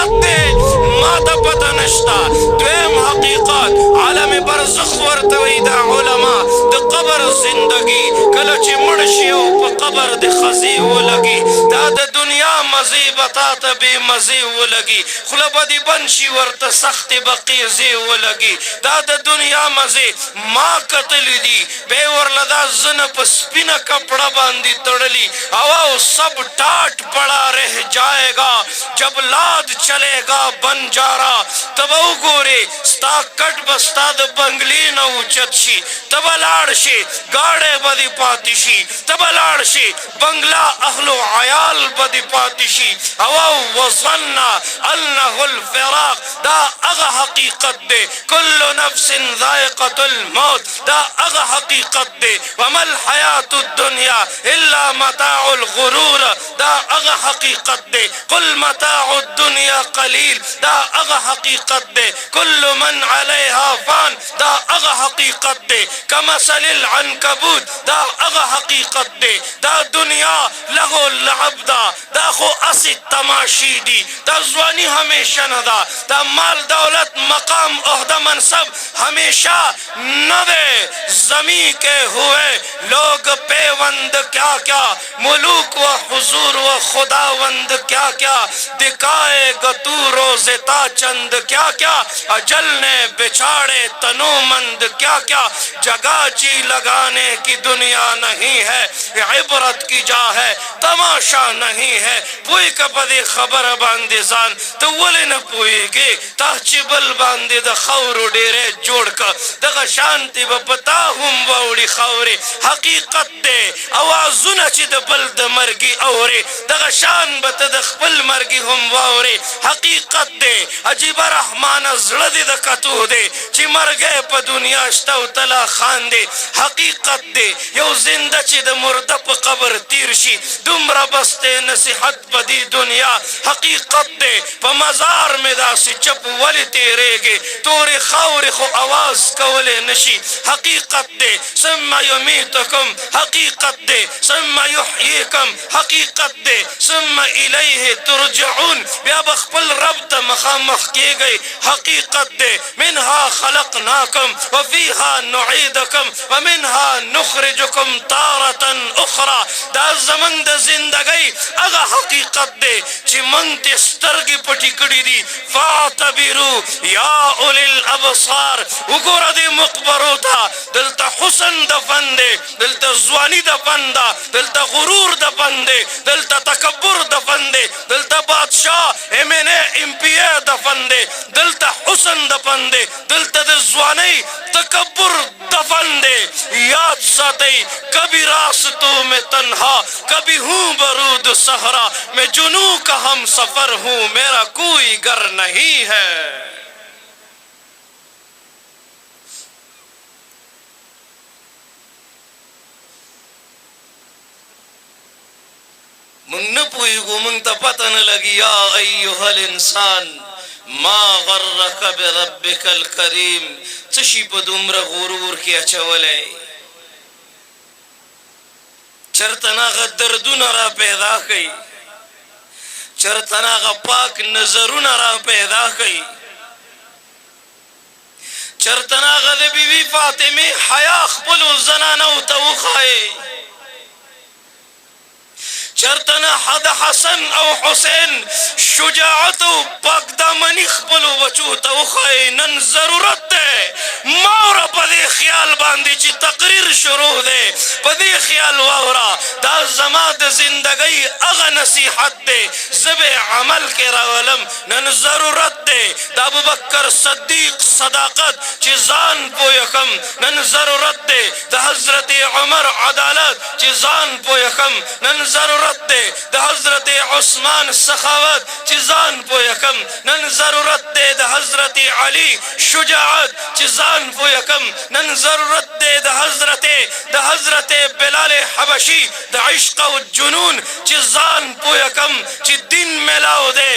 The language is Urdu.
حقیقت دے ما تا پتہ نشتا دویم حقیقت عالم برزخ ورتوی دا علماء دا قبر زندگی کله چې مړ شي او په قبر د خزي ولګي دا د دنیا مزي بتا ته بې مزي ولګي خوله به دې بند شي ورته سختې به قیزې ولګي دا د دنیا مزې ما کتلی دي بې ورله دا زنه په سپینه کپړه باندې تړلي او سب ټاټ پڑا رہ جائے گا جب لاد چلے گا بنجارا تب وګورې ستا کټ به ستا د بنګلې نه اوچت شي ته به لاړ شي ګاډی به دې پاتې شي ته به لاړ شي بنګلا اهل و عیال به دې پاتې شي او وظن انه الفراق دا هغه حقیقت دی کل نفس ذائقة الموت دا هغه حقیقت دی وما الحیات الدنیا الا متاع الغرور دا هغه حقیقت دی قل متاع الدنیا قلیل دا هغه حقیقت دی کل من علیها فان دا هغه حقیقت دی کمثل العنکبوت دا هغه حقیقت دی دا دنیا لغو لعب دا خو اسی تماشی دی دا ځواني همیشه نه ده دا مال دولت مقام عہدہ منصب ہمیشہ نہ دے زمین کے ہوئے لوگ پیوند کیا کیا ملوک و حضور و خداوند کیا کیا دکھائے گا تو روز تا چند کیا کیا اجل نے بچھاڑے تنومند کیا کیا جگہ جی لگانے کی دنیا نہیں ہے عبرت کی جا ہے تماشا نہیں ہے پوئی کا پدی خبر باندې ځان ته ولې نه پوهېږې تا چې بل باندې د خاورو ډېری جوړ که دغه شانتې به په تا هم واوړي خاورې حقیقت دی اوازونه چې د بل د مرګي اورې دغه شان به ته د خپل مرګي هم واورې حقیقت دی عجیبه رحمانه زړه دې د کتو دی چې مرګی په دنیا شته او تلا خاندې حقیقت دی یو زنده چې د مرده په قبر تیر شي دومره بس دی نصیحت په دې دنیا حقیقت دے پا مزار میں دا سی چپ ولی تیرے گے توری خاوری خو آواز کولے نشی حقیقت دے ثم یمیتکم حقیقت دے ثم یحییکم حقیقت دے ثم الیہ ترجعون بیا بخپل رب تا مخامخ کی گئی حقیقت دے منہا خلقناکم وفیہا نعیدکم ومنہا نخرجکم تارتا اخرى دا زمن دا زندگی اگا حقیقت دے چی منگ تے سترگی پٹی کڑی دی فاعتبرو یا اولی الابصار وگورا دی مقبرو تا دلتا حسن دفن دے دلتا زوانی دفن دا دلتا غرور دفن دے دلتا تکبر دفن دے دلتا بادشاہ ایمنے امپیے دفن دے دلتا حسن دفن دے دلتا زوانی تکبر دفن دے یاد ساتے کبھی راستوں میں تنہا کبھی ہوں برود صحرا میں جنوں کا ہم سفر ہوں میرا کوئی گھر نہیں ہے منگ نہ پوئیگو منگ تا پتہ نہ لگی یا ایوہ الانسان ما غرک بربک الکریم چشی پا دمر غرور کیا چولے چرتنا غا دردون را پیدا کئی چرتنا غا پاک نظرون را پیدا کئی چرتنا غا دے بیوی فاطمی حیا خپلو زنانو توخائے چرتنا حد حسن او حسین شجاعتو پاک دامنی خپلو بچو توخائے نن ضرورت دے مورا پدی خیال باندی چی تقریر شروع دے پدی خیال واورا دا زماد زندگی اغا نصیحت دے زب عمل کے راولم نن ضرورت دے دا ابو بکر صدیق صداقت چی زان پویکم نن ضرورت دے دا حضرت عمر عدالت چی زان پویکم نن ضرورت دے دا حضرت عثمان سخاوت چی زان پویکم نن ضرورت دے دا حضرت علی شجاعت چی زان پویکم نن ضرورت دے دا حضرت بلال حبشی دا عشق و جنون چی زان پویکم چی دن ملاو دے